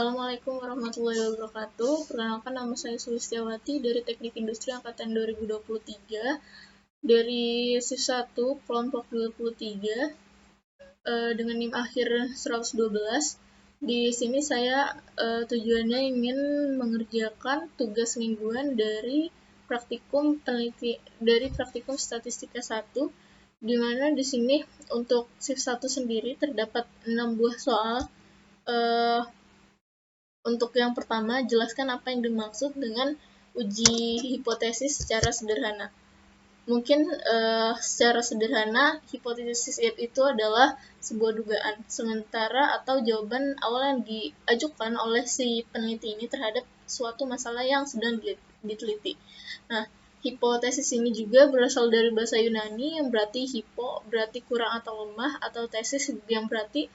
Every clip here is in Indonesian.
Assalamualaikum warahmatullahi wabarakatuh. Perkenalkan, nama saya Sulistiawati dari Teknik Industri Angkatan 2023 dari shift 1 kelompok 23 dengan NIM akhir 112. Di sini saya tujuannya ingin mengerjakan tugas mingguan dari praktikum statistika 1, di mana di sini untuk shift 1 sendiri terdapat 6 buah soal. Untuk yang pertama, jelaskan apa yang dimaksud dengan uji hipotesis secara sederhana. Mungkin secara sederhana, hipotesis itu adalah sebuah dugaan sementara atau jawaban awal yang diajukan oleh si peneliti ini terhadap suatu masalah yang sedang diteliti. Nah, hipotesis ini juga berasal dari bahasa Yunani yang berarti hipo, berarti kurang atau lemah, atau tesis yang berarti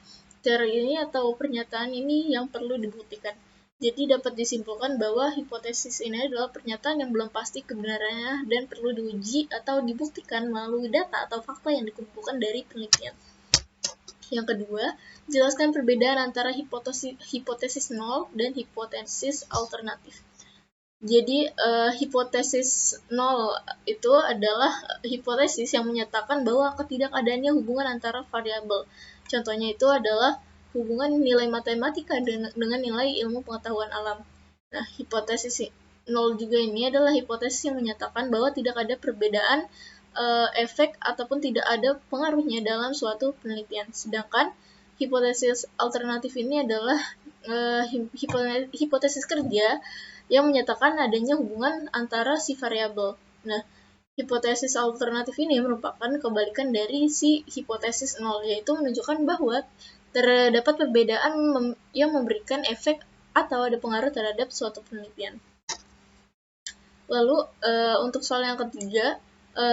teori ini atau pernyataan ini yang perlu dibuktikan. Jadi dapat disimpulkan bahwa hipotesis ini adalah pernyataan yang belum pasti kebenarannya dan perlu diuji atau dibuktikan melalui data atau fakta yang dikumpulkan dari penelitian. Yang kedua, jelaskan perbedaan antara hipotesis nol dan hipotesis alternatif. Jadi hipotesis nol itu adalah hipotesis yang menyatakan bahwa ketidakadaannya hubungan antara variabel. Contohnya itu adalah hubungan nilai matematika dengan nilai ilmu pengetahuan alam. Nah, hipotesis nol juga ini adalah hipotesis yang menyatakan bahwa tidak ada perbedaan efek ataupun tidak ada pengaruhnya dalam suatu penelitian. Sedangkan hipotesis alternatif ini adalah hipotesis kerja yang menyatakan adanya hubungan antara si variabel. Nah, hipotesis alternatif ini merupakan kebalikan dari si hipotesis nol, yaitu menunjukkan bahwa terdapat perbedaan yang memberikan efek atau ada pengaruh terhadap suatu penelitian. Lalu, untuk soal yang ketiga,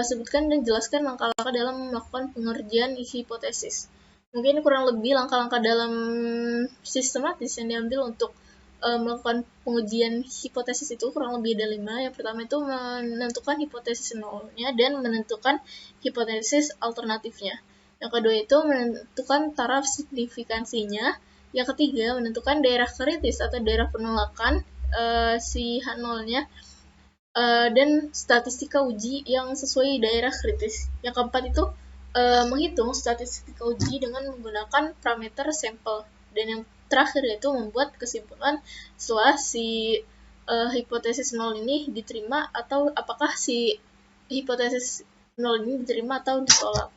sebutkan dan jelaskan langkah-langkah dalam melakukan pengerjaan hipotesis. Mungkin kurang lebih langkah-langkah dalam sistematis yang diambil untuk melakukan pengujian hipotesis itu kurang lebih ada 5. Yang pertama itu menentukan hipotesis nolnya dan menentukan hipotesis alternatifnya. Yang kedua itu menentukan taraf signifikansinya. Yang ketiga menentukan daerah kritis atau daerah penolakan si H0-nya dan statistika uji yang sesuai daerah kritis. Yang keempat itu menghitung statistika uji dengan menggunakan parameter sampel. Dan yang terakhir yaitu membuat kesimpulan setelah si hipotesis nol ini diterima atau apakah si hipotesis nol ini diterima atau ditolak.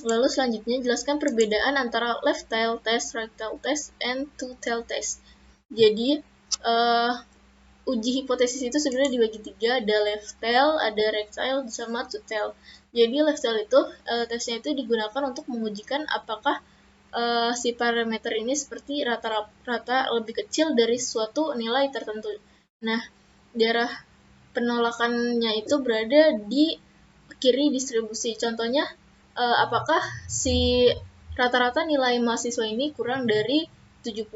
Lalu selanjutnya jelaskan perbedaan antara left tail test, right tail test, and two tail test. Jadi uji hipotesis itu sebenarnya dibagi 3, ada left tail, ada right tail, sama two tail. Jadi left tail itu tesnya itu digunakan untuk mengujikan apakah si parameter ini seperti rata-rata lebih kecil dari suatu nilai tertentu. Nah, daerah penolakannya itu berada di kiri distribusi. Contohnya, apakah si rata-rata nilai mahasiswa ini kurang dari 70.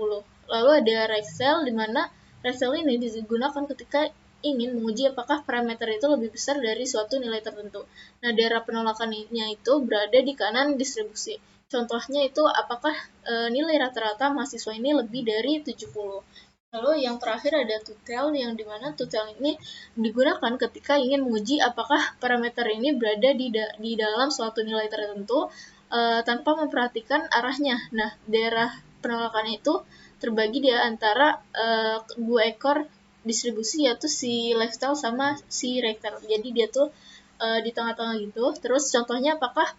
Lalu ada right tail, di mana right tail ini digunakan ketika ingin menguji apakah parameter itu lebih besar dari suatu nilai tertentu. Nah, daerah penolakannya itu berada di kanan distribusi. Contohnya itu apakah nilai rata-rata mahasiswa ini lebih dari 70. Lalu yang terakhir ada two tail, yang dimana two tail ini digunakan ketika ingin menguji apakah parameter ini berada di dalam suatu nilai tertentu tanpa memperhatikan arahnya. Nah, daerah penolakan itu terbagi di antara dua ekor distribusi, yaitu si left tail sama si right tail. Jadi dia tuh di tengah-tengah gitu. Terus contohnya apakah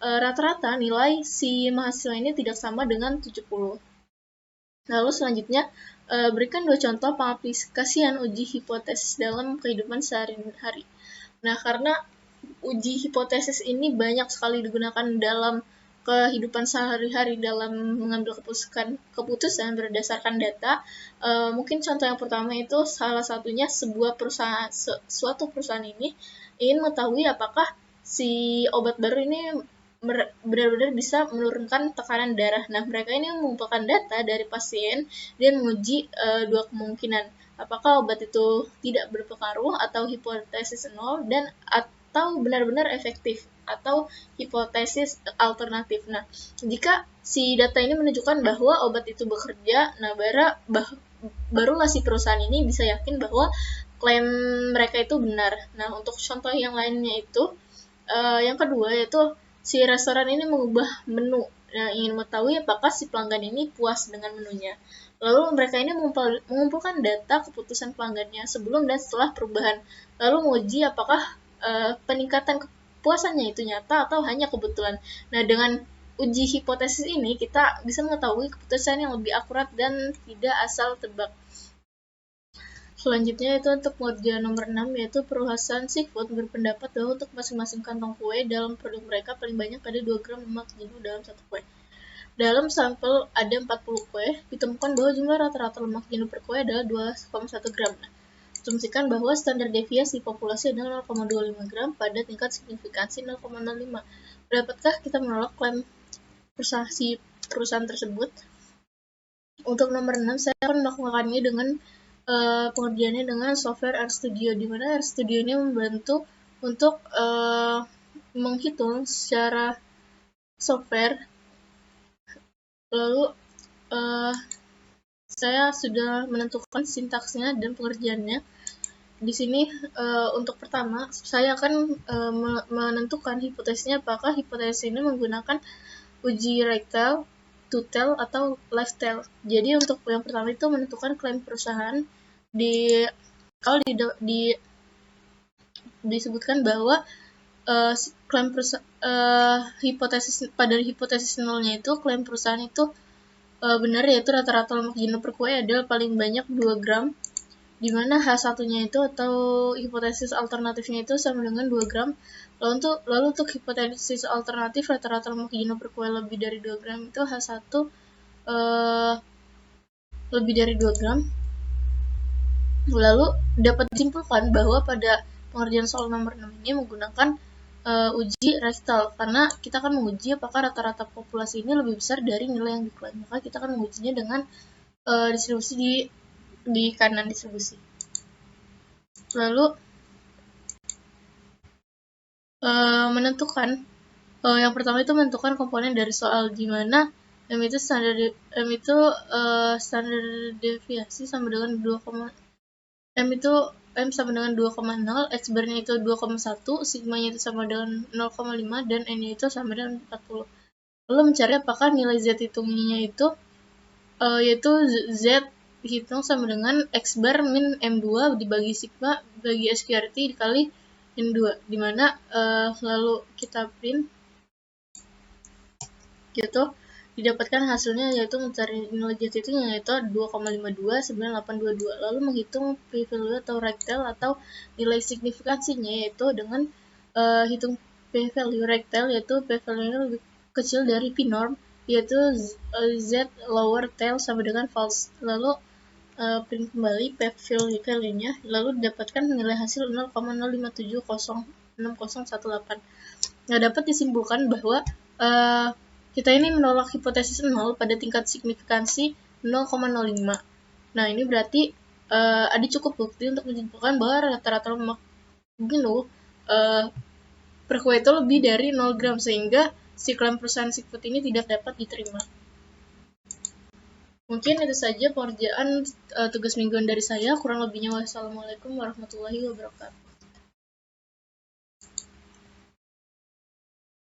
rata-rata nilai si mahasiswa ini tidak sama dengan 70. Lalu selanjutnya berikan 2 contoh pengaplikasian uji hipotesis dalam kehidupan sehari-hari. Nah, karena uji hipotesis ini banyak sekali digunakan dalam kehidupan sehari-hari dalam mengambil keputusan berdasarkan data. Mungkin contoh yang pertama itu salah satunya suatu perusahaan ini ingin mengetahui apakah si obat baru ini benar-benar bisa menurunkan tekanan darah. Nah, mereka ini mengumpulkan data dari pasien dan menguji 2 kemungkinan. Apakah obat itu tidak berpengaruh atau hipotesis nol, dan atau benar-benar efektif atau hipotesis alternatif. Nah, jika si data ini menunjukkan bahwa obat itu bekerja, nah barulah si perusahaan ini bisa yakin bahwa klaim mereka itu benar. Nah, untuk contoh yang lainnya itu, yang kedua yaitu si restoran ini mengubah menu. Nah, ingin mengetahui apakah si pelanggan ini puas dengan menunya. Lalu mereka ini mengumpulkan data keputusan pelanggannya sebelum dan setelah perubahan. Lalu menguji apakah peningkatan kepuasannya itu nyata atau hanya kebetulan. Nah, dengan uji hipotesis ini kita bisa mengetahui keputusan yang lebih akurat dan tidak asal tebak. Selanjutnya itu untuk pengerjaan nomor 6, yaitu perusahaan seafood berpendapat bahwa untuk masing-masing kantong kue dalam produk mereka paling banyak ada 2 gram lemak jenuh dalam satu kue. Dalam sampel ada 40 kue, ditemukan bahwa jumlah rata-rata lemak jenuh per kue adalah 2,1 gram. Nah, asumsikan bahwa standar deviasi populasi adalah 0,25 gram pada tingkat signifikansi 0,05. Dapatkah kita menolak klaim perusahaan tersebut? Untuk nomor 6, saya akan melakukannya dengan pengerjaannya dengan software RStudio, di mana RStudio ini membantu untuk menghitung secara software. Lalu saya sudah menentukan sintaksnya dan pengerjaannya. Di sini untuk pertama saya akan menentukan hipotesisnya, apakah hipotesis ini menggunakan uji Reichheld, two-tail atau left-tail. Jadi untuk yang pertama itu menentukan klaim perusahaan. Kalau disebutkan bahwa klaim hipotesis pada hipotesis nolnya itu klaim perusahaan itu benar, yaitu rata-rata lemak jenuh per kue adalah paling banyak 2 gram, di mana H1-nya itu atau hipotesis alternatifnya itu sama dengan 2 gram. Lalu untuk hipotesis alternatif rata-rata lemak jenuh per kue lebih dari 2 gram itu H1 lebih dari 2 gram. Lalu dapat disimpulkan bahwa pada pengerjaan soal nomor 6 ini menggunakan uji Reichheld, karena kita akan menguji apakah rata-rata populasi ini lebih besar dari nilai yang diklaim. Maka kita akan mengujinya dengan distribusi di kanan distribusi. Lalu menentukan yang pertama itu menentukan komponen dari soal, di mana M itu standar deviasi sama dengan 2, M sama dengan 2,0, X bar-nya itu 2,1, sigma-nya itu sama dengan 0,5, dan N-nya itu sama dengan 40. Lalu mencari apakah nilai Z hitungnya itu yaitu Z hitung sama dengan X bar min M2 dibagi sigma bagi SQRT dikali N2, dimana lalu kita print gitu, didapatkan hasilnya yaitu mencari nilai Z itu yaitu 2,529822. Lalu menghitung p-value atau Reichheld atau nilai signifikansinya yaitu dengan hitung p-value Reichheld, yaitu p-value-nya lebih kecil dari p-norm, yaitu Z lower tail sama dengan false. Lalu print kembali p-value-nya, lalu didapatkan nilai hasil 0,05706018. Nah, dapat disimpulkan bahwa kita ini menolak hipotesis 0 pada tingkat signifikansi 0,05. Nah, ini berarti ada cukup bukti untuk menyimpulkan bahwa rata-rata lemak jenuh per kue itu lebih dari 0 gram, sehingga si klaim perusahaan seafood ini tidak dapat diterima. Mungkin itu saja pengerjaan tugas mingguan dari saya. Kurang lebihnya wassalamualaikum warahmatullahi wabarakatuh.